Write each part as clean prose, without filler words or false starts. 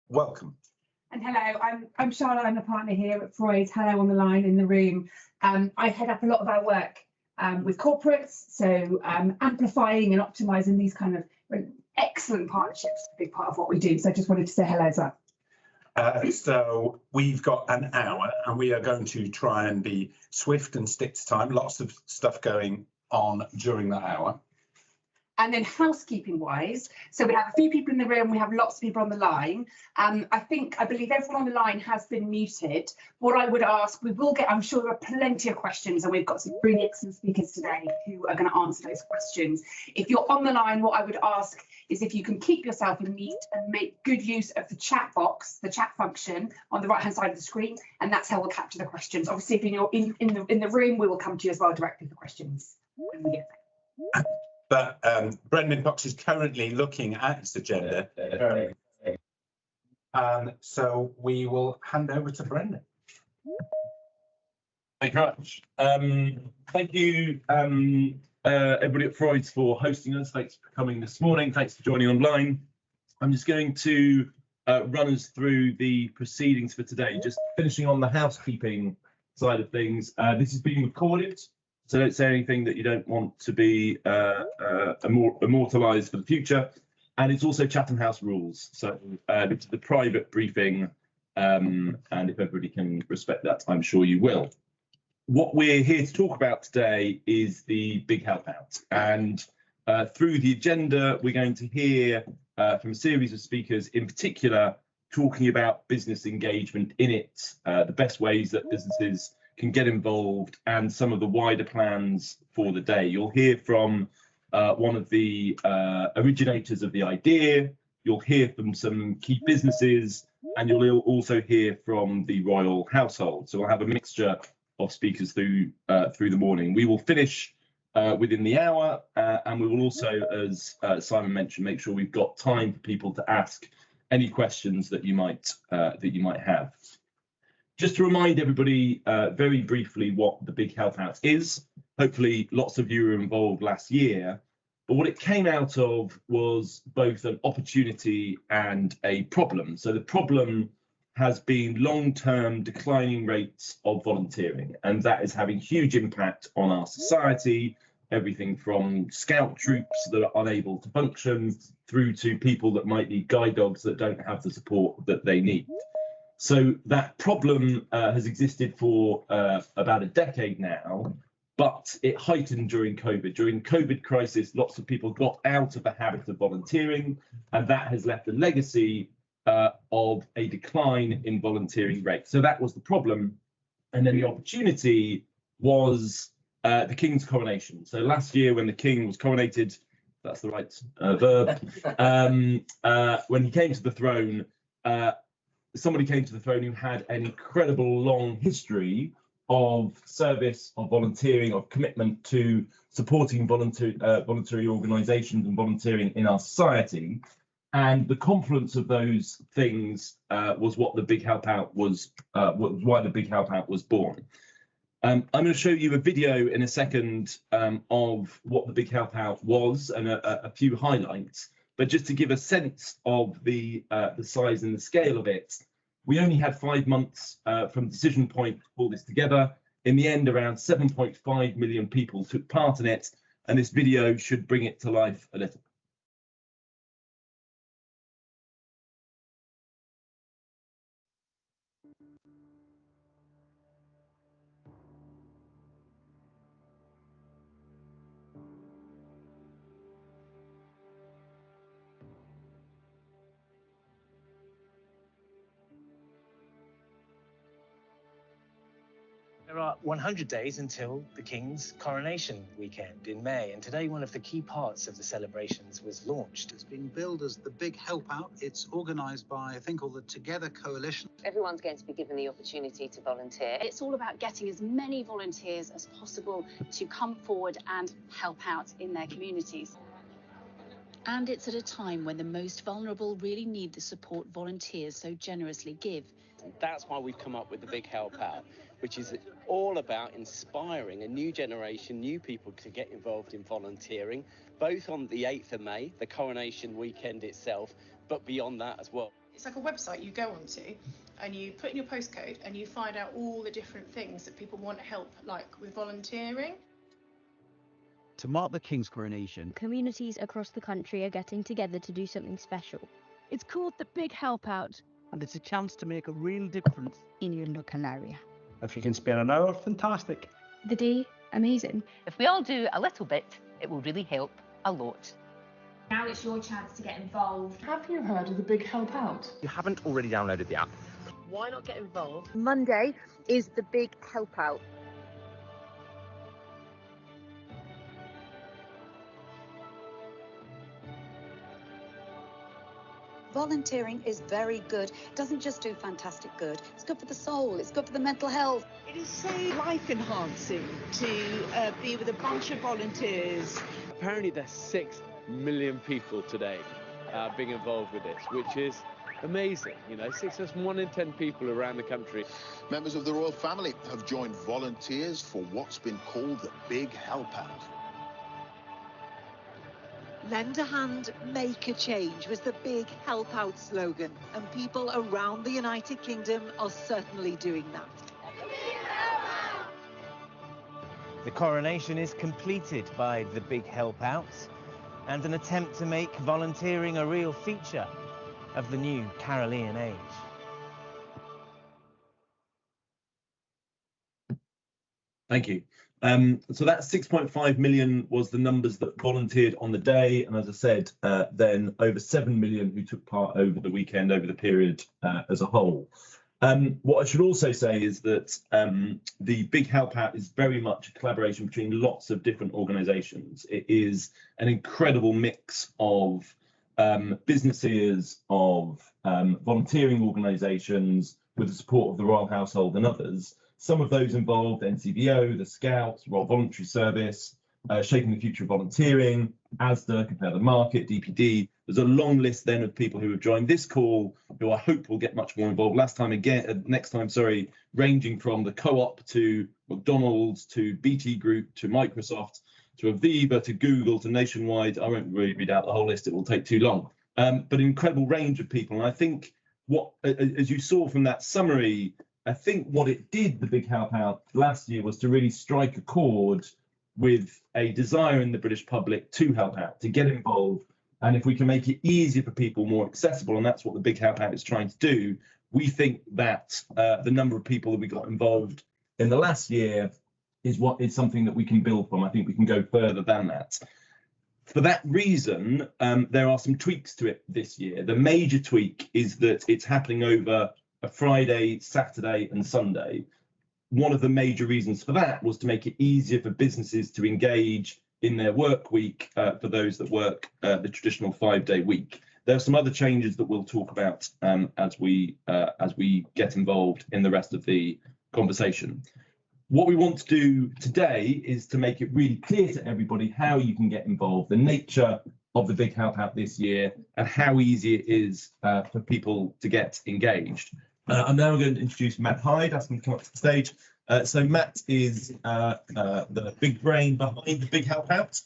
welcome. And hello, I'm Charlotte. I'm a partner here at Freuds. Hello on the line in the room. I head up a lot of our work with corporates, so amplifying and optimising these kind of excellent partnerships is a big part of what we do. So I just wanted to say hello as well. So we've got an hour and we are going to try and be swift and stick to time. Lots of stuff going on during that hour. And then housekeeping wise, so we have a few people in the room, we have lots of people on the line. I believe everyone on the line has been muted. What I would ask, we will get, I'm sure there are plenty of questions and we've got some really excellent speakers today who are going to answer those questions. If you're on the line, what I would ask is if you can keep yourself in mute and make good use of the chat box, the chat function on the right hand side of the screen, and that's how we'll capture the questions. Obviously, if you're in the room, we will come to you as well directly for questions when we get there. But Brendan Cox is currently looking at his agenda. So we will hand over to Brendan. Thank you very much. Thank you, everybody at Freuds for hosting us. Thanks for coming this morning. Thanks for joining online. I'm just going to run us through the proceedings for today. Just finishing on the housekeeping side of things. This is being recorded. So don't say anything that you don't want to be immortalised for the future. And it's also Chatham House rules. So it's the private briefing, and if everybody can respect that, I'm sure you will. What we're here to talk about today is the Big Help Out. And through the agenda, we're going to hear from a series of speakers, in particular, talking about business engagement in it, the best ways that businesses can get involved and some of the wider plans for the day. You'll hear from one of the originators of the idea, you'll hear from some key businesses, and you'll also hear from the royal household. So we'll have a mixture of speakers through the morning. We will finish within the hour, and we will also, as Simon mentioned, make sure we've got time for people to ask any questions that you might have. Just to remind everybody very briefly what the Big Help Out is. Hopefully lots of you were involved last year, but what it came out of was both an opportunity and a problem. So the problem has been long-term declining rates of volunteering, and that is having huge impact on our society, everything from scout troops that are unable to function through to people that might need guide dogs that don't have the support that they need. So that problem has existed for about a decade now, but it heightened during COVID. During COVID crisis, lots of people got out of the habit of volunteering, and that has left a legacy of a decline in volunteering rates. So that was the problem. And then the opportunity was the King's coronation. So last year when the King was coronated, that's the right verb, when he came to the throne, somebody came to the throne who had an incredible long history of service, of volunteering, of commitment to supporting voluntary organisations and volunteering in our society. And the confluence of those things was what the Big Help Out was, why the Big Help Out was born. I'm going to show you a video in a second of what the Big Help Out was and a few highlights. But just to give a sense of the size and the scale of it, we only had 5 months from decision point to pull this together. In the end, around 7.5 million people took part in it, and this video should bring it to life a little. There are 100 days until the King's coronation weekend in May, and today one of the key parts of the celebrations was launched. It's been billed as the Big Help Out. It's organised by a thing called the Together Coalition. Everyone's going to be given the opportunity to volunteer. It's all about getting as many volunteers as possible to come forward and help out in their communities. And it's at a time when the most vulnerable really need the support volunteers so generously give. That's why we've come up with the Big Help Out, which is all about inspiring a new generation, new people to get involved in volunteering, both on the 8th of May, the coronation weekend itself, but beyond that as well. It's like a website you go onto and you put in your postcode and you find out all the different things that people want help, like with volunteering. To mark the King's coronation, communities across the country are getting together to do something special. It's called the Big Help Out, and it's a chance to make a real difference in your local area. If you can spare an hour, fantastic. The day, amazing. If we all do a little bit, it will really help a lot. Now it's your chance to get involved. Have you heard of the Big Help Out? If you haven't already downloaded the app, why not get involved? Monday is the Big Help Out. Volunteering is very good. It doesn't just do fantastic good. It's good for the soul. It's good for the mental health. It is so life enhancing to be with a bunch of volunteers. Apparently there's 6 million people today being involved with this, which is amazing. You know, that's 1 in 10 people around the country. Members of the royal family have joined volunteers for what's been called the Big Help Out. Lend a hand, make a change was the Big Help Out slogan, and people around the United Kingdom are certainly doing that. The coronation is completed by the Big Help Out and an attempt to make volunteering a real feature of the new Carolean age. Thank you. So that 6.5 million was the numbers that volunteered on the day, and as I said, then over 7 million who took part over the weekend, over the period as a whole. What I should also say is that the Big Help Out is very much a collaboration between lots of different organisations. It is an incredible mix of businesses, of volunteering organisations with the support of the Royal Household and others. Some of those involved NCVO, the Scouts, Royal Voluntary Service, Shaping the Future of Volunteering, ASDA, Compare the Market, DPD. There's a long list then of people who have joined this call, who I hope will get much more involved. Next time, ranging from the Co-op to McDonald's to BT Group to Microsoft to Aviva to Google to Nationwide. I won't really read out the whole list, it will take too long. But an incredible range of people. And I think what, as you saw from that summary, I think what it did, the Big Help Out last year, was to really strike a chord with a desire in the British public to help out, to get involved. And if we can make it easier for people, more accessible, and that's what the Big Help Out is trying to do, we think that the number of people that we got involved in the last year is something that we can build from. I think we can go further than that. For that reason, there are some tweaks to it this year. The major tweak is that it's happening over a Friday, Saturday and Sunday. One of the major reasons for that was to make it easier for businesses to engage in their work week for those that work the traditional 5-day week. There are some other changes that we'll talk about as we get involved in the rest of the conversation. What we want to do today is to make it really clear to everybody how you can get involved, the nature of the Big Help Out this year, and how easy it is for people to get engaged. I'm now going to introduce Matt Hyde, ask him to come up to the stage. So Matt is the big brain behind the Big Help Out,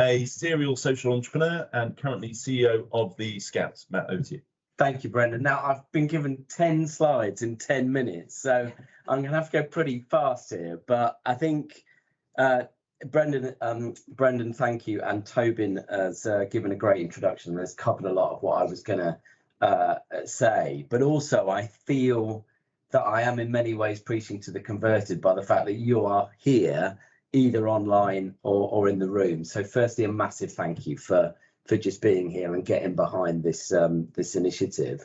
a serial social entrepreneur and currently CEO of the Scouts. Matt, over to you. Thank you, Brendan. Now, I've been given 10 slides in 10 minutes, so I'm going to have to go pretty fast here. But I think, Brendan, thank you, and Tobin has given a great introduction. There's covered a lot of what I was going to say, but also I feel that I am in many ways preaching to the converted by the fact that you are here, either online or in the room. So firstly, a massive thank you for just being here and getting behind this this initiative.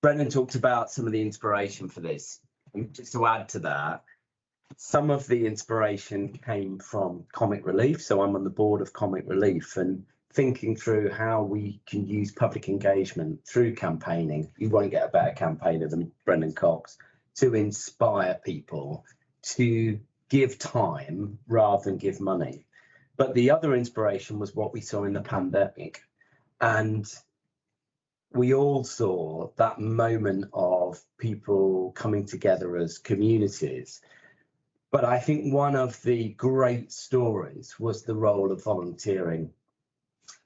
Brendan talked about some of the inspiration for this, and just to add to that, some of the inspiration came from Comic Relief. So I'm on the board of Comic Relief, and thinking through how we can use public engagement through campaigning. You won't get a better campaigner than Brendan Cox, to inspire people to give time rather than give money. But the other inspiration was what we saw in the pandemic. And we all saw that moment of people coming together as communities. But I think one of the great stories was the role of volunteering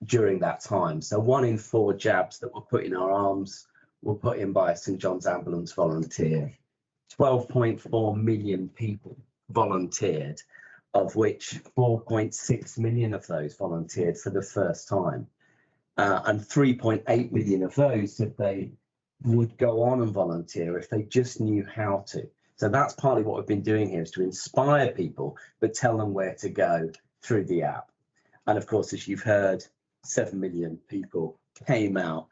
during that time. So 1 in 4 jabs that were put in our arms were put in by a St John's Ambulance volunteer. 12.4 million people volunteered, of which 4.6 million of those volunteered for the first time. And 3.8 million of those said they would go on and volunteer if they just knew how to. So that's partly what we've been doing here, is to inspire people, but tell them where to go through the app. And of course, as you've heard, 7 million people came out,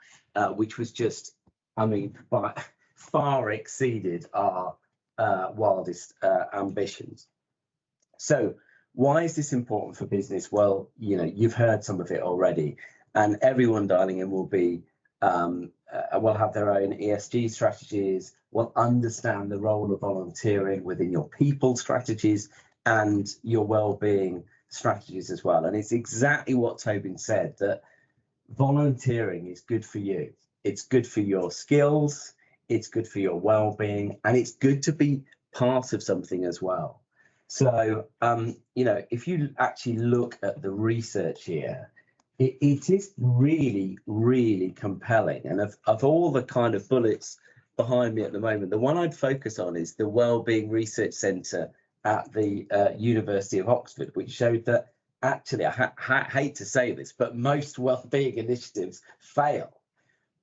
which was just, I mean, far exceeded our wildest ambitions. So why is this important for business? Well, you know, you've heard some of it already, and everyone dialing in will be, will have their own ESG strategies, will understand the role of volunteering within your people strategies and your well-being strategies as well. And it's exactly what Tobin said, that volunteering is good for you. It's good for your skills, it's good for your well-being, and it's good to be part of something as well. So, you know, if you actually look at the research here, it is really, really compelling. And of all the kind of bullets behind me at the moment, the one I'd focus on is the Wellbeing Research Centre at the University of Oxford, which showed that actually, I hate to say this, but most wellbeing initiatives fail.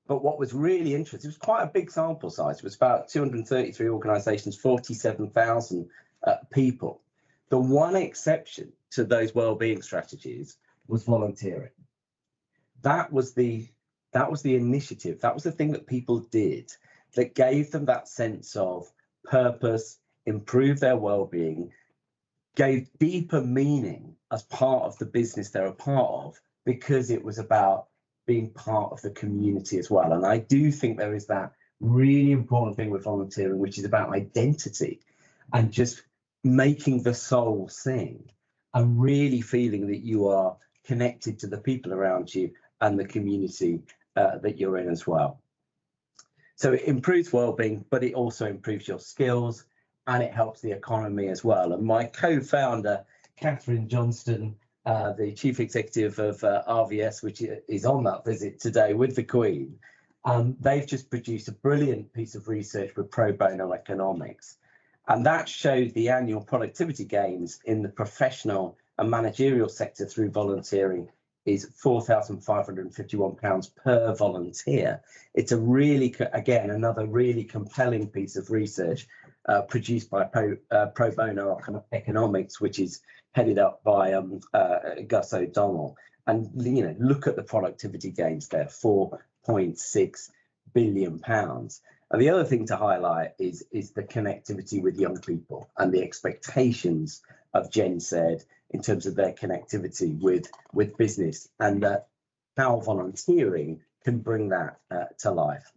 But what was really interesting, it was quite a big sample size. It was about 233 organisations, 47,000 people. The one exception to those wellbeing strategies was volunteering. That was the initiative. That was the thing that people did that gave them that sense of purpose, improved their well-being, gave deeper meaning as part of the business they're a part of, because it was about being part of the community as well. And I do think there is that really important thing with volunteering, which is about identity and just making the soul sing and really feeling that you are connected to the people around you and the community that you're in as well. So it improves well-being, but it also improves your skills and it helps the economy as well. And my co-founder, Catherine Johnston, the chief executive of RVS, which is on that visit today with the Queen, they've just produced a brilliant piece of research with pro bono economics. And that showed the annual productivity gains in the professional and managerial sector through volunteering is £4,551 per volunteer. It's a really, again, another really compelling piece of research produced by Pro Bono Economics, which is headed up by Gus O'Donnell. And, you know, look at the productivity gains there, £4.6 billion. And the other thing to highlight is the connectivity with young people and the expectations of Gen Z in terms of their connectivity with business, and how volunteering can bring that to life.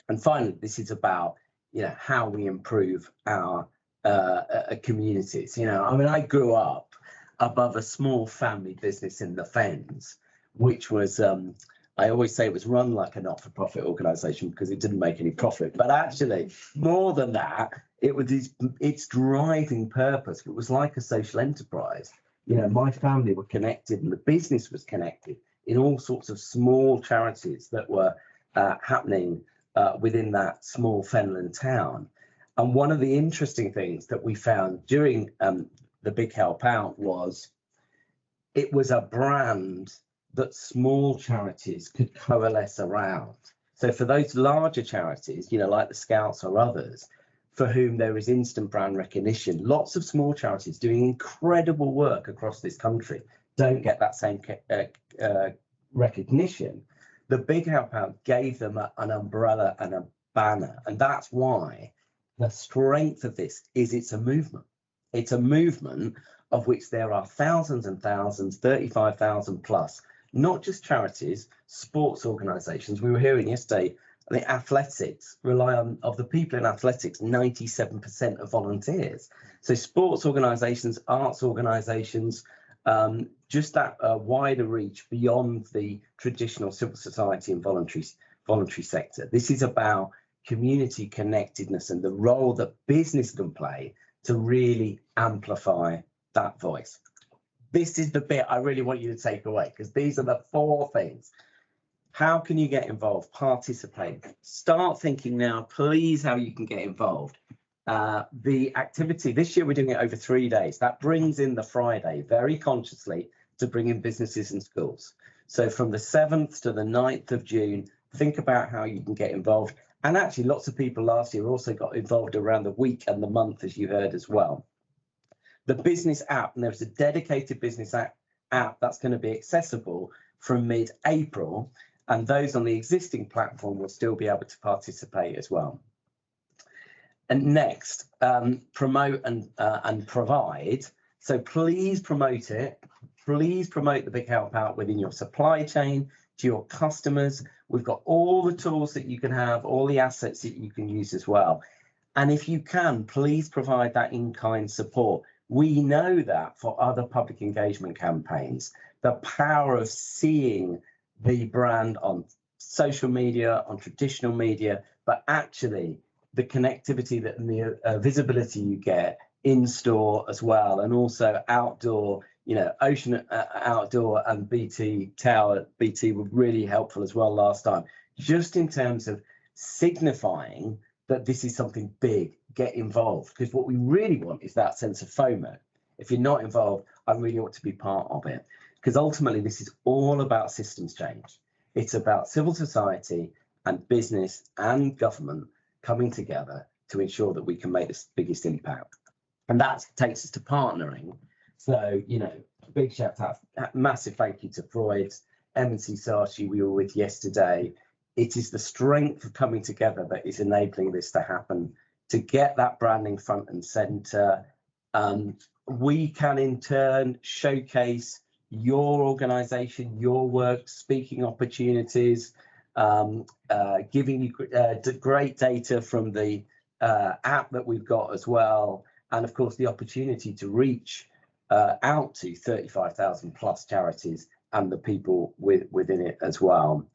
And finally, this is about, you know, how we improve our communities. You know, I mean, I grew up above a small family business in the Fens, which was, I always say it was run like a not-for-profit organisation because it didn't make any profit. But actually, more than that, it was its driving purpose. It was like a social enterprise. You know, my family were connected and the business was connected in all sorts of small charities that were happening within that small Fenland town. And one of the interesting things that we found during the Big Help Out was it was a brand that small charities could coalesce around. So for those larger charities, you know, like the Scouts or others, for whom there is instant brand recognition, lots of small charities doing incredible work across this country don't get that same recognition. The Big Help Out gave them an umbrella and a banner, and that's why the strength of this is it's a movement. It's a movement of which there are thousands and thousands, 35,000 plus, not just charities, sports organisations. We were hearing yesterday, the athletics rely on, of the people in athletics, 97% of volunteers. So sports organisations, arts organisations, just that wider reach beyond the traditional civil society and voluntary sector. This is about community connectedness and the role that business can play to really amplify that voice. this is the bit I really want you to take away, because these are the 4 things. How can you get involved? Participate. Start thinking now, please, how you can get involved. The activity, this year we're doing it over 3 days. That brings in the Friday very consciously to bring in businesses and schools. So from the 7th to the 9th of June, think about how you can get involved. And actually lots of people last year also got involved around the week and the month, as you heard as well. The business app, and there's a dedicated business app that's going to be accessible from mid-April, and those on the existing platform will still be able to participate as well. And next, promote and provide. So please promote it. Please promote the Big Help Out within your supply chain, to your customers. We've got all the tools that you can have, all the assets that you can use as well. And if you can, please provide that in-kind support. We know that for other public engagement campaigns, the power of seeing the brand on social media, on traditional media, but actually the connectivity that and the visibility you get in store as well, and also outdoor, you know, Ocean Outdoor and BT Tower, BT were really helpful as well last time, just in terms of signifying that this is something big, get involved, because what we really want is that sense of FOMO. If you're not involved, I really ought to be part of it, because ultimately this is all about systems change. It's about civil society and business and government coming together to ensure that we can make the biggest impact. And that takes us to partnering. So, you know, big shout out, massive thank you to Freuds, M&C Saatchi we were with yesterday. It is the strength of coming together that is enabling this to happen, to get that branding front and centre. We can in turn showcase your organisation, your work, speaking opportunities, giving you great data from the app that we've got as well. And of course, the opportunity to reach out to 35,000 plus charities and the people within it as well.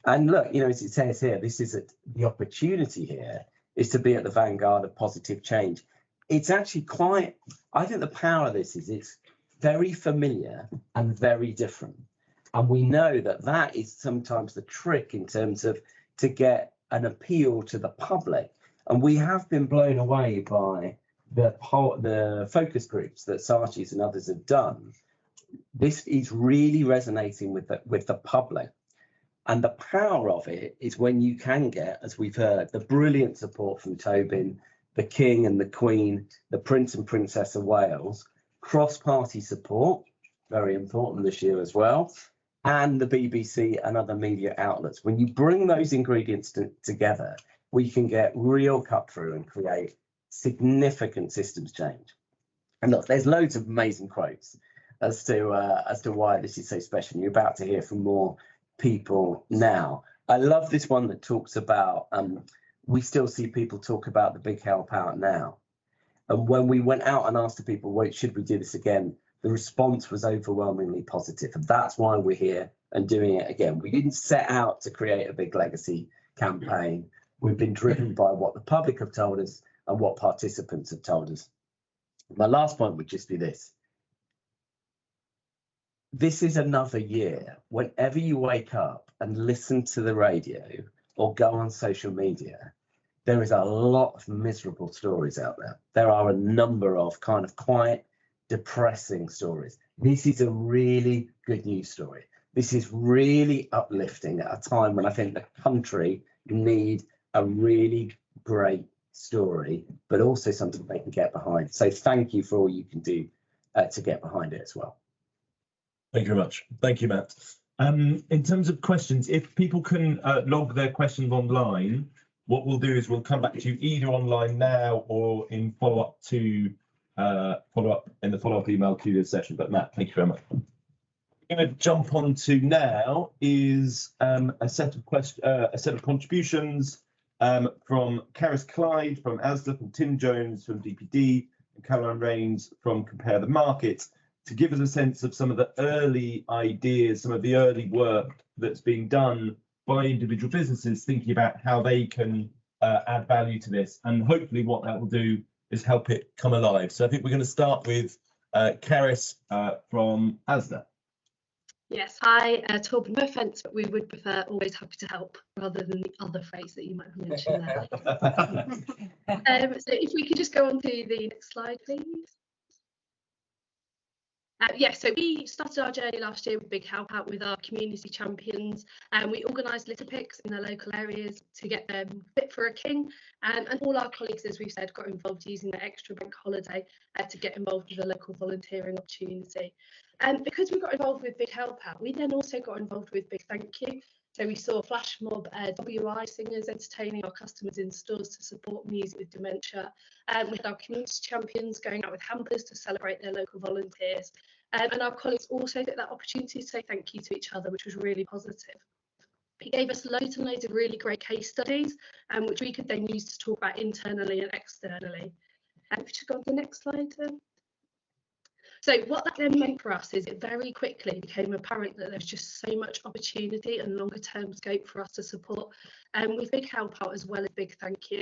And look, you know, as it says here, this is the opportunity here is to be at the vanguard of positive change. It's actually quite, I think the power of this is it's very familiar and very different. And we know that that is sometimes the trick in terms of to get an appeal to the public. And we have been blown away by the focus groups that Saatchi's and others have done. This is really resonating with the public. And the power of it is when you can get, as we've heard, the brilliant support from Tobin, the King and the Queen, the Prince and Princess of Wales, cross-party support, very important this year as well, and the BBC and other media outlets. When you bring those ingredients together, we can get real cut through and create significant systems change. And look, there's loads of amazing quotes as to why this is so special. You're about to hear from more people now. I love this one that talks about we still see people talk about the Big Help Out now. And when we went out and asked the people, wait, should we do this again? The response was overwhelmingly positive. And that's why we're here and doing it again. We didn't set out to create a big legacy campaign. We've been driven by what the public have told us and what participants have told us. My last point would just be this. This is another year, whenever you wake up and listen to the radio or go on social media, there is a lot of miserable stories out there. There are a number of kind of quite depressing stories. This is a really good news story. This is really uplifting at a time when I think the country need a really great story, but also something they can get behind. So thank you for all you can do to get behind it as well. Thank you very much. Thank you, Matt. In terms of questions, if people can log their questions online, what we'll do is we'll come back to you either online now or in follow-up to in the follow-up email to this session. But Matt, thank you very much. We're going to jump on to now is a set of contributions from Carys, Clyde from ASDA, from Tim Jones from DPD, and Caroline Rains from Compare the Market, to give us a sense of some of the early ideas, some of the early work that's being done by individual businesses, thinking about how they can add value to this. And hopefully what that will do is help it come alive. So I think we're going to start with Carys from ASDA. Yes, hi, Torben. No offence, but we would prefer always happy to help rather than the other phrase that you might have mentioned there. So if we could just go on to the next slide, please. So we started our journey last year with Big Help Out with our community champions, and we organised litter picks in the local areas to get them fit for a king, and all our colleagues, as we've said, got involved using the extra bank holiday to get involved with a local volunteering opportunity. And because we got involved with Big Help Out, we then also got involved with Big Thank You. So we saw a flash mob WI singers entertaining our customers in stores to support music with dementia, with our community champions going out with hampers to celebrate their local volunteers. And our colleagues also took that opportunity to say thank you to each other, which was really positive. It gave us loads and loads of really great case studies, which we could then use to talk about internally and externally. If we just go on to the next slide. So what that then meant for us is it very quickly became apparent that there's just so much opportunity and longer term scope for us to support with Big Help Out as well as Big Thank You.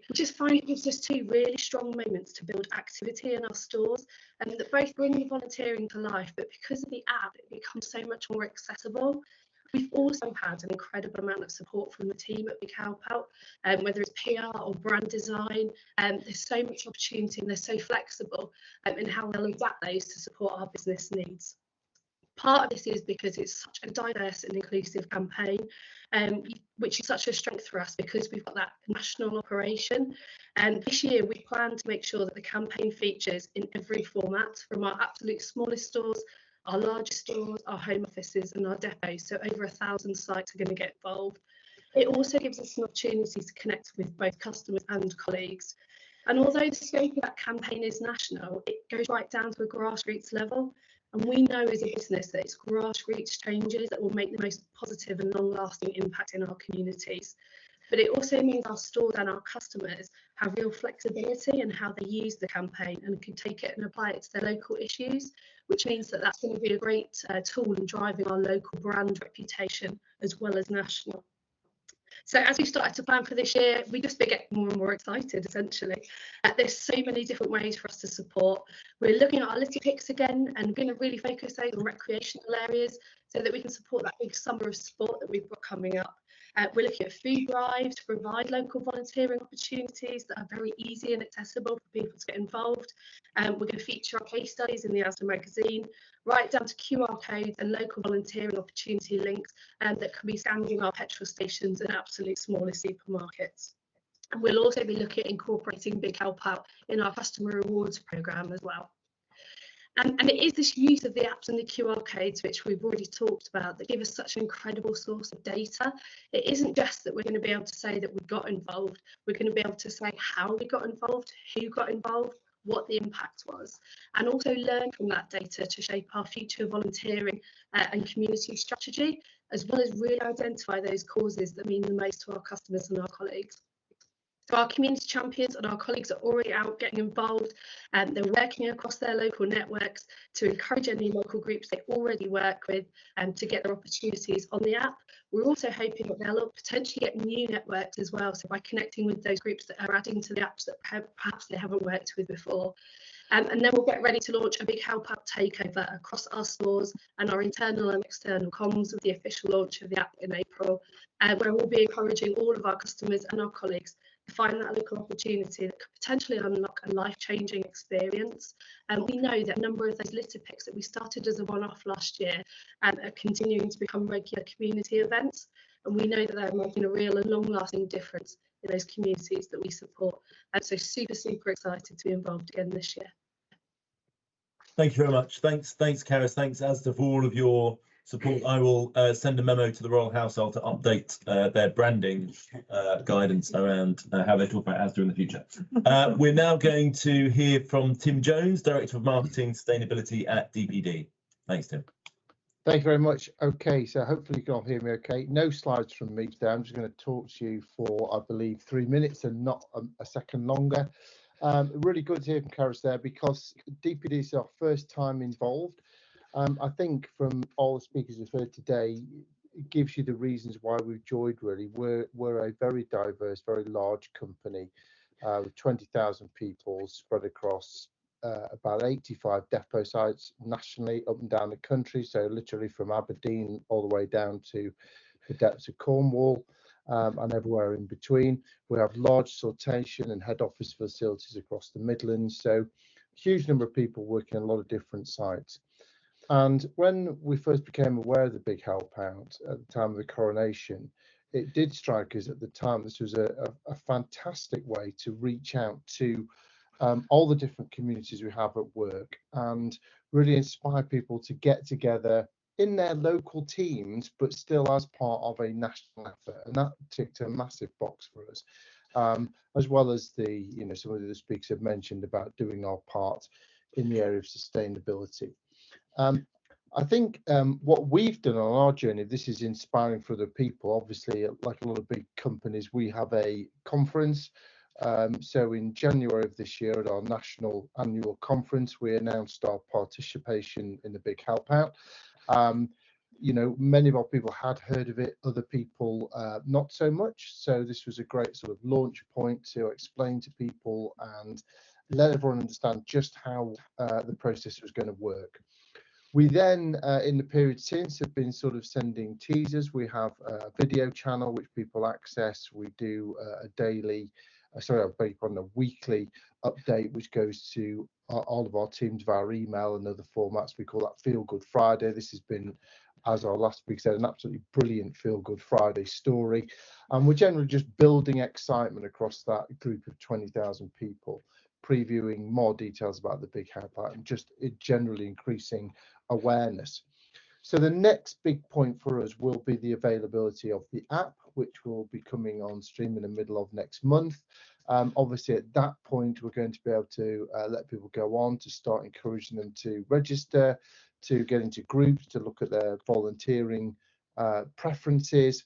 We just find it gives us two really strong moments to build activity in our stores, and that both bring volunteering to life, but because of the app, it becomes so much more accessible. We've also had an incredible amount of support from the team at Big Help Out, whether it's PR or brand design. There's so much opportunity and they're so flexible in how they'll adapt those to support our business needs. Part of this is because it's such a diverse and inclusive campaign, which is such a strength for us because we've got that national operation. And this year we plan to make sure that the campaign features in every format, from our absolute smallest stores, our largest stores, our home offices and our depots. So over 1,000 sites are going to get involved. It also gives us an opportunity to connect with both customers and colleagues. And although the scope of that campaign is national, it goes right down to a grassroots level. And we know as a business that it's grassroots changes that will make the most positive and long-lasting impact in our communities. But it also means our stores and our customers have real flexibility in how they use the campaign and can take it and apply it to their local issues, which means that that's going to be a great tool in driving our local brand reputation as well as national. So as we started to plan for this year, we just get more and more excited, essentially. There's so many different ways for us to support. We're looking at our litter picks again and going to really focus on recreational areas so that we can support that big summer of sport that we've got coming up. We're looking at food drives to provide local volunteering opportunities that are very easy and accessible for people to get involved. We're going to feature our case studies in the ASDA magazine, right down to QR codes and local volunteering opportunity links that can be scanned in our petrol stations and absolute smallest supermarkets. And we'll also be looking at incorporating Big Help Out in our customer rewards programme as well. And it is this use of the apps and the QR codes, which we've already talked about, that give us such an incredible source of data. It isn't just that we're going to be able to say that we got involved, we're going to be able to say how we got involved, who got involved, what the impact was, and also learn from that data to shape our future volunteering and community strategy, as well as really identify those causes that mean the most to our customers and our colleagues. So our community champions and our colleagues are already out getting involved, and they're working across their local networks to encourage any local groups they already work with to get their opportunities on the app. We're also hoping that they'll potentially get new networks as well, so by connecting with those groups that are adding to the apps that perhaps they haven't worked with before. And then we'll get ready to launch a Big Help Out takeover across our stores and our internal and external comms with the official launch of the app in April, where we'll be encouraging all of our customers and our colleagues to find that local opportunity that could potentially unlock a life-changing experience. And we know that a number of those litter picks that we started as a one-off last year are continuing to become regular community events. And we know that they're making a real and long-lasting difference in those communities that we support. And so super excited to be involved again this year. Thank you very much. Thanks, Carys. Thanks, ASDA, for all of your support. I will send a memo to the Royal Household to update their branding guidance around how they talk about ASDA in the future. We're now going to hear from Tim Jones, Director of Marketing Sustainability at DPD. Thanks, Tim. Thank you very much. Okay, so hopefully you can all hear me okay. No slides from me today. I'm just going to talk to you for, I believe, 3 minutes and not a second longer. Really good to hear from Carys there, because DPD is our first time involved. I think from all the speakers we've heard today, it gives you the reasons why we've joined. Really, we're a very diverse, very large company with 20,000 people spread across about 85 depot sites nationally up and down the country, so literally from Aberdeen all the way down to the depths of Cornwall, and everywhere in between. We have large sortation and head office facilities across the Midlands, so huge number of people working on a lot of different sites. And when we first became aware of the Big Help Out at the time of the coronation, it did strike us at the time this was a fantastic way to reach out to all the different communities we have at work and really inspire people to get together in their local teams, but still as part of a national effort. And that ticked a massive box for us, as well as some of the speakers have mentioned about doing our part in the area of sustainability. I think what we've done on our journey, this is inspiring for other people. Obviously, like a lot of big companies, we have a conference. So in January of this year at our national annual conference, we announced our participation in the Big Help Out. Many of our people had heard of it, other people not so much. So this was a great sort of launch point to explain to people and let everyone understand just how the process was going to work. We then, in the period since, have been sort of sending teasers. We have a video channel which people access. We do a weekly update which goes to all of our teams via email and other formats. We call that Feel Good Friday. This has been, as our last speaker said, an absolutely brilliant Feel Good Friday story. And we're generally just building excitement across that group of 20,000 people, previewing more details about the Big Help Out and just generally increasing awareness. So the next big point for us will be the availability of the app, which will be coming on stream in the middle of next month. Obviously, at that point, we're going to be able to let people go on to start encouraging them to register, to get into groups, to look at their volunteering preferences,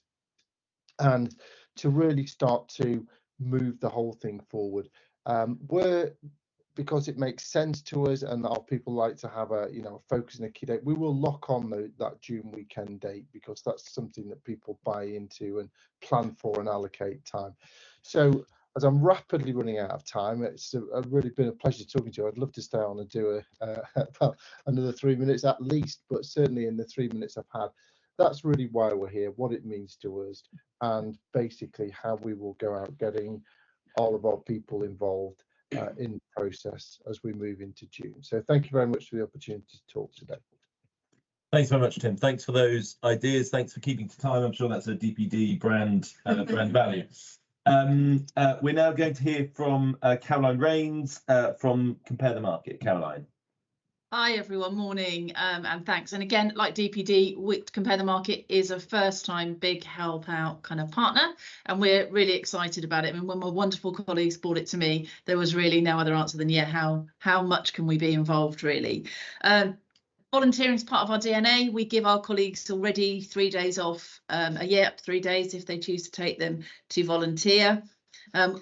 and to really start to move the whole thing forward. Because it makes sense to us and our people like to have a focus and a key date, we will lock on that June weekend date because that's something that people buy into and plan for and allocate time. So as I'm rapidly running out of time, it's really been a pleasure talking to you. I'd love to stay on and do about another 3 minutes at least, but certainly in the 3 minutes I've had, that's really why we're here, what it means to us, and basically how we will go out getting all of our people involved in the process as we move into June. So thank you very much for the opportunity to talk today. Thanks very much, Tim. Thanks for those ideas. Thanks for keeping to time. I'm sure that's a DPD brand value. We're now going to hear from Caroline Rains from Compare the Market. Caroline. Hi everyone, morning, and thanks. And again, like DPD, Compare the Market is a first-time Big Help Out kind of partner, and we're really excited about it. I mean, when my wonderful colleagues brought it to me, there was really no other answer than, yeah, how much can we be involved, really? Volunteering is part of our DNA. We give our colleagues already 3 days off a year, 3 days if they choose to take them to volunteer.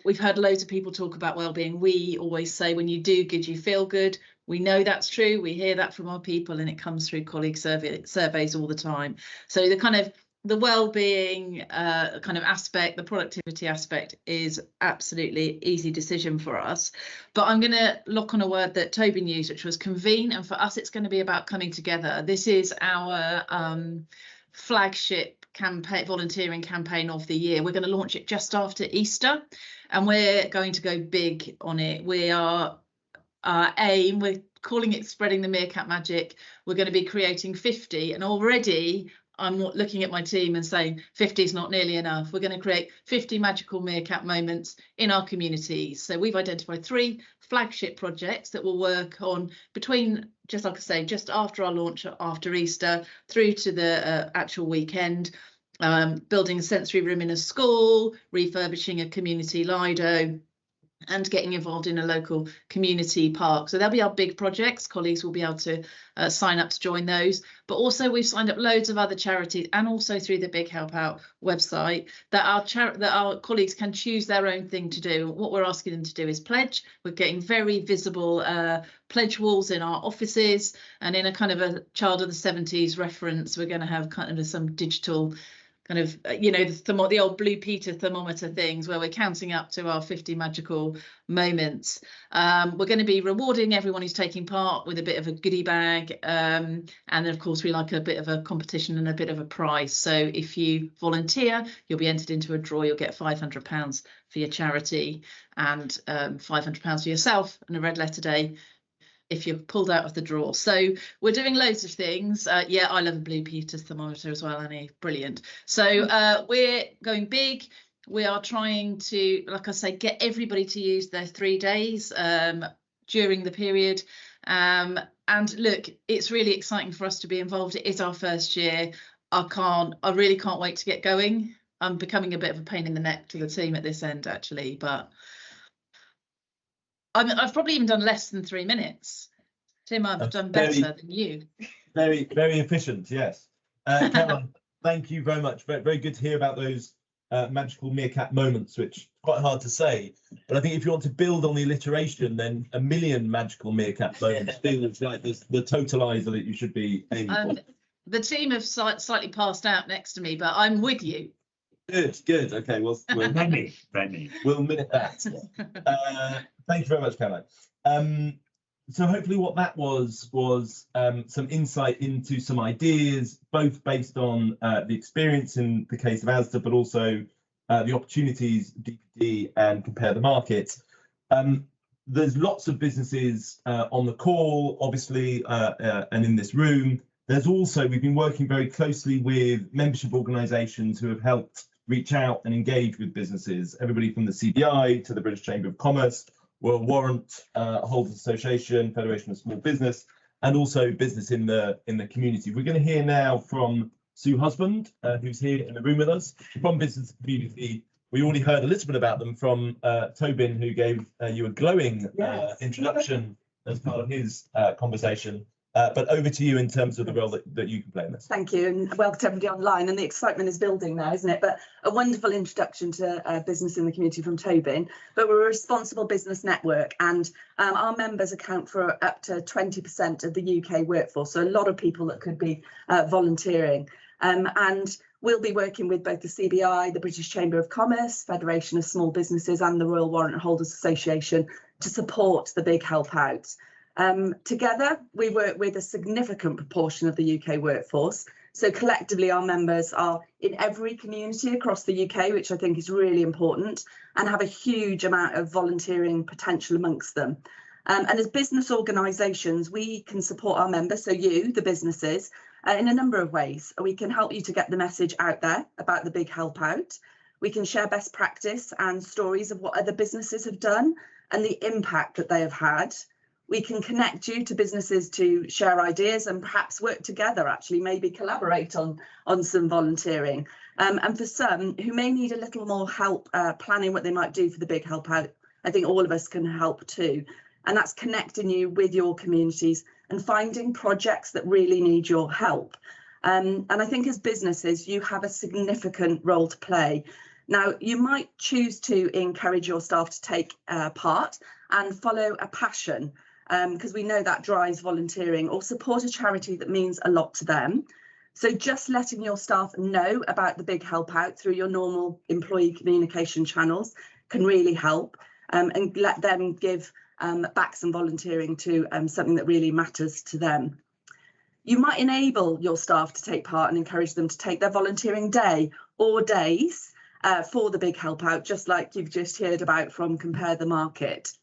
We've heard loads of people talk about wellbeing. We always say when you do good, you feel good. We know that's true. We hear that from our people, and it comes through colleague surveys all the time. So the well-being kind of aspect, the productivity aspect is absolutely easy decision for us. But I'm going to lock on a word that Toby used, which was convene. And for us, it's going to be about coming together. This is our flagship campaign, volunteering campaign of the year. We're going to launch it just after Easter, and we're going to go big on it. We're calling it Spreading the Meerkat Magic. We're going to be creating 50, and already I'm looking at my team and saying 50 is not nearly enough. We're going to create 50 magical meerkat moments in our communities. So we've identified 3 flagship projects that we'll work on between, just like I say, just after our launch after Easter through to the actual weekend. Building a sensory room in a school, refurbishing a community Lido, and getting involved in a local community park. So there'll be our big projects. Colleagues will be able to sign up to join those. But also we've signed up loads of other charities, and also through the Big Help Out website, that our colleagues can choose their own thing to do. What we're asking them to do is pledge. We're getting very visible pledge walls in our offices, and in a kind of a child of the 70s reference, we're going to have kind of some digital kind of, you know, the old Blue Peter thermometer things where we're counting up to our 50 magical moments. We're going to be rewarding everyone who's taking part with a bit of a goodie bag. And then, of course, we like a bit of a competition and a bit of a prize. So if you volunteer, you'll be entered into a draw. You'll get £500 for your charity and £500 for yourself and a red letter day if you're pulled out of the draw. So we're doing loads of things. Yeah, I love a Blue Peter thermometer as well, Annie. Brilliant. So we're going big. We are trying to, like I say, get everybody to use their 3 days during the period. And look, it's really exciting for us to be involved. It is our first year. I really can't wait to get going. I'm becoming a bit of a pain in the neck to the team at this end, actually, but I've probably even done less than 3 minutes. Tim, I've done better than you. Very, very efficient, yes. Caroline, thank you very much. Very, very good to hear about those magical meerkat moments, which is quite hard to say. But I think if you want to build on the alliteration, then 1 million magical meerkat moments feels like the totalizer that you should be aiming for. The team have slightly passed out next to me, but I'm with you. Good. Okay, we'll Remy. We'll minute that. Thank you very much, Caroline. So hopefully what that was some insight into some ideas, both based on the experience in the case of ASDA, but also the opportunities DPD and Compare the Market. There's lots of businesses on the call, obviously, and in this room. There's also, we've been working very closely with membership organisations who have helped reach out and engage with businesses, everybody from the CBI to the British Chamber of Commerce, World Warrant Holders Association, Federation of Small Business, and also business in the community. We're going to hear now from Sue Husband, who's here in the room with us, from Business Community. We already heard a little bit about them from Tobin, who gave you a glowing introduction as part of his conversation. But over to you in terms of the role that you can play in this. Thank you, and welcome to everybody online. And the excitement is building now, isn't it? But a wonderful introduction to business in the community from Tobin. But we're a responsible business network, and our members account for up to 20% of the UK workforce. So a lot of people that could be volunteering. And we'll be working with both the CBI, the British Chamber of Commerce, Federation of Small Businesses, and the Royal Warrant Holders Association to support the big help out. Together, we work with a significant proportion of the UK workforce. So collectively, our members are in every community across the UK, which I think is really important, and have a huge amount of volunteering potential amongst them. And as business organisations, we can support our members, so you, the businesses, in a number of ways. We can help you to get the message out there about the big help out. We can share best practice and stories of what other businesses have done and the impact that they have had. We can connect you to businesses to share ideas and perhaps work together, actually, maybe collaborate on some volunteering. And for some who may need a little more help planning what they might do for the big help out, I think all of us can help too. And that's connecting you with your communities and finding projects that really need your help. And I think as businesses, you have a significant role to play. Now, you might choose to encourage your staff to take part and follow a passion, because we know that drives volunteering, or support a charity that means a lot to them. So just letting your staff know about the big help out through your normal employee communication channels can really help, and let them give back some volunteering to something that really matters to them. You might enable your staff to take part and encourage them to take their volunteering day or days for the big help out, just like you've just heard about from Compare the Market.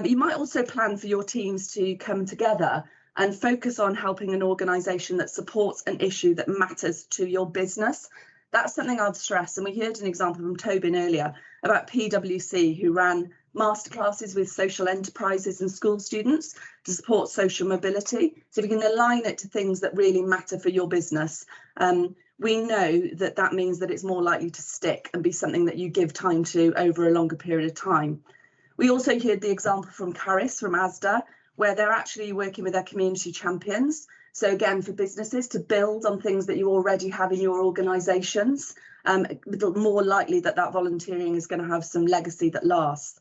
You might also plan for your teams to come together and focus on helping an organisation that supports an issue that matters to your business. That's something I'd stress. And we heard an example from Tobin earlier about PwC, who ran masterclasses with social enterprises and school students to support social mobility. So if you can align it to things that really matter for your business, we know that that means that it's more likely to stick and be something that you give time to over a longer period of time. We also heard the example from Carys from ASDA, where they're actually working with their community champions. So again, for businesses to build on things that you already have in your organisations, more likely that volunteering is going to have some legacy that lasts.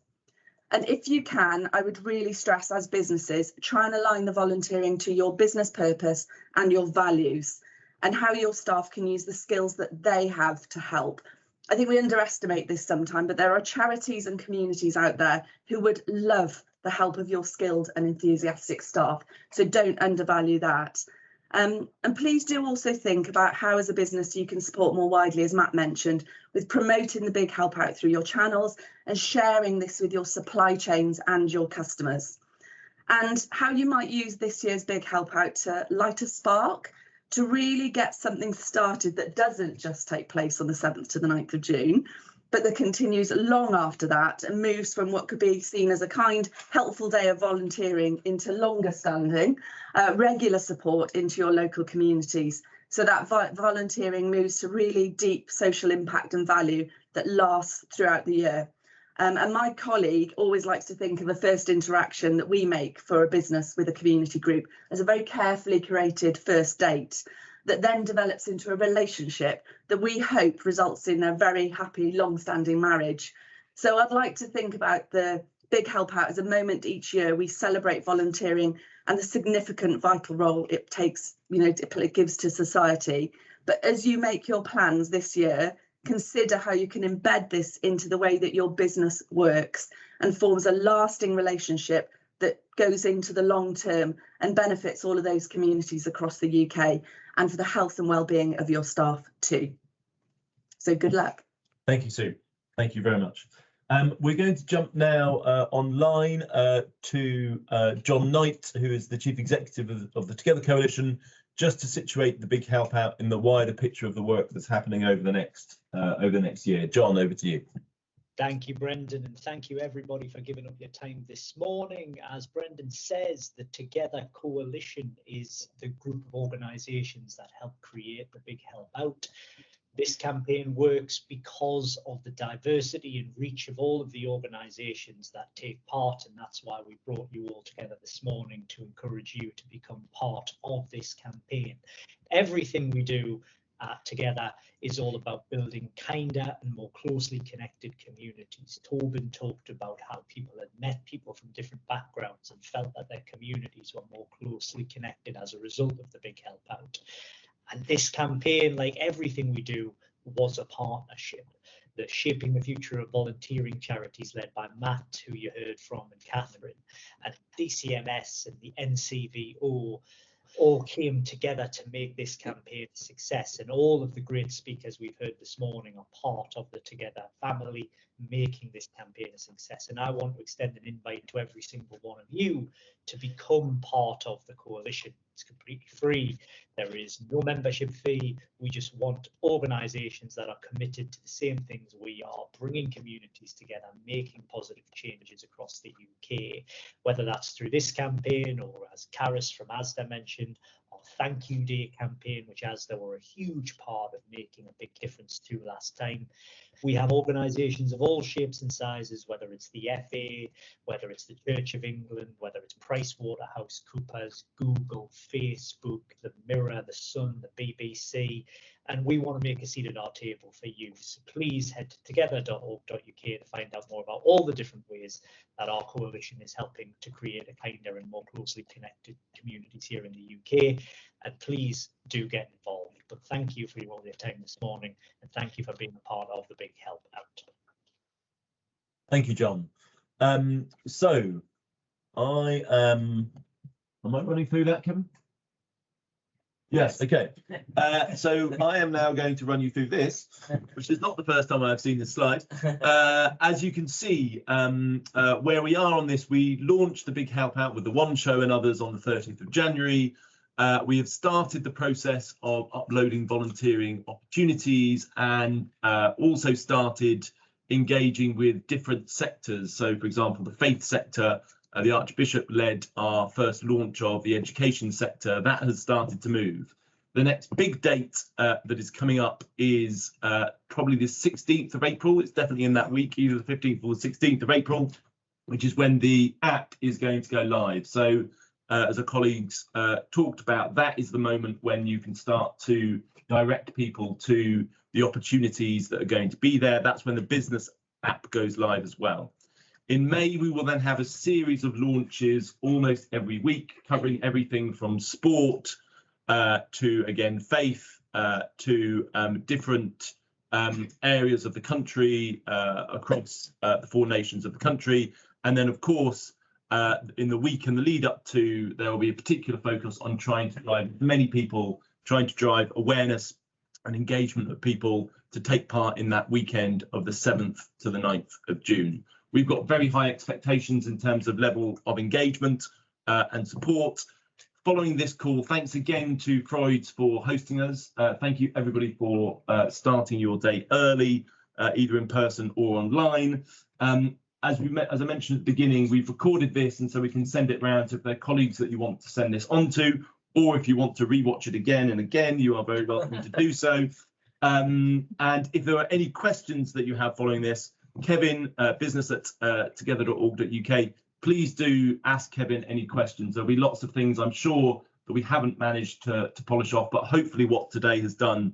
And if you can, I would really stress as businesses, try and align the volunteering to your business purpose and your values. and how your staff can use the skills that they have to help. I think we underestimate this sometimes, but there are charities and communities out there who would love the help of your skilled and enthusiastic staff. So don't undervalue that. And please do also think about how as a business you can support more widely, as Matt mentioned, with promoting the Big Help Out through your channels and sharing this with your supply chains and your customers. And how you might use this year's Big Help Out to light a spark, to really get something started that doesn't just take place on the 7th to the 9th of June, but that continues long after that and moves from what could be seen as a kind, helpful day of volunteering into longer standing, regular support into your local communities. So that volunteering moves to really deep social impact and value that lasts throughout the year. And my colleague always likes to think of the first interaction that we make for a business with a community group as a very carefully curated first date that then develops into a relationship that we hope results in a very happy, long-standing marriage. So I'd like to think about the Big Help Out as a moment each year we celebrate volunteering and the significant vital role it takes, it gives to society. But as you make your plans this year, consider how you can embed this into the way that your business works and forms a lasting relationship that goes into the long term and benefits all of those communities across the UK and for the health and well-being of your staff too. So good luck. Thank you, Sue. Thank you very much. We're going to jump now online to John Knight, who is the Chief Executive of the Together Coalition, just to situate the Big Help Out in the wider picture of the work that's happening over the next year. John, over to you. Thank you, Brendan, and thank you everybody for giving up your time this morning. As Brendan says, the Together Coalition is the group of organisations that help create the Big Help Out. This campaign works because of the diversity and reach of all of the organisations that take part, and that's why we brought you all together this morning to encourage you to become part of this campaign. Everything we do together is all about building kinder and more closely connected communities. Tobin talked about how people had met people from different backgrounds and felt that their communities were more closely connected as a result of the Big Help Out. And this campaign, like everything we do, was a partnership. The Shaping the Future of Volunteering Charities, led by Matt, who you heard from, and Catherine, and DCMS and the NCVO all came together to make this campaign a success. And all of the great speakers we've heard this morning are part of the Together family, making this campaign a success. And I want to extend an invite to every single one of you to become part of the coalition. It's completely free. There is no membership fee. We just want organisations that are committed to the same things we are, bringing communities together, making positive changes across the UK, whether that's through this campaign or, as Carys from ASDA mentioned, our Thank You Day campaign, which ASDA were a huge part of making a big difference to last time. We have organisations of all shapes and sizes, whether it's the FA, whether it's the Church of England, whether it's PricewaterhouseCoopers, Google, Facebook, the Mirror, the Sun, the BBC, and we want to make a seat at our table for you. So please head to together.org.uk to find out more about all the different ways that our coalition is helping to create a kinder and more closely connected communities here in the UK. And please do get involved. But thank you for all your time this morning, and thank you for being a part of the Big Help Out. Thank you, John. So I am I running through that, Kevin? Yes, okay. So I am now going to run you through this, which is not the first time I've seen this slide. As you can see, where we are on this, we launched the Big Help Out with the One Show and others on the 30th of January. We have started the process of uploading volunteering opportunities and also started engaging with different sectors. So, for example, the faith sector, the Archbishop led our first launch of the education sector. That has started to move. The next big date that is coming up is probably the 16th of April. It's definitely in that week, either the 15th or the 16th of April, which is when the app is going to go live. So as our colleagues talked about, that is the moment when you can start to direct people to the opportunities that are going to be there. That's when the business app goes live as well. In May, we will then have a series of launches almost every week, covering everything from sport to, again, faith, to different areas of the country, across the 4 nations of the country. And then, of course, in the week and the lead up to, there will be a particular focus on trying to drive many people, trying to drive awareness and engagement of people to take part in that weekend of the 7th to the 9th of June. We've got very high expectations in terms of level of engagement and support. Following this call, thanks again to Freuds for hosting us. Thank you everybody for starting your day early, either in person or online. As I mentioned at the beginning, we've recorded this, and so we can send it round. So if there are colleagues that you want to send this on to, or if you want to rewatch it again and again, you are very welcome to do so. And if there are any questions that you have following this, Kevin, business@together.org.uk, please do ask Kevin any questions. There'll be lots of things, I'm sure, that we haven't managed to polish off, but hopefully what today has done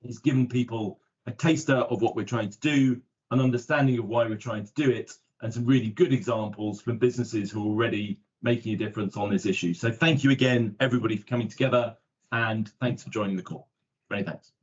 is given people a taster of what we're trying to do, an understanding of why we're trying to do it, and some really good examples from businesses who are already making a difference on this issue. So thank you again, everybody, for coming together, and thanks for joining the call. Many thanks.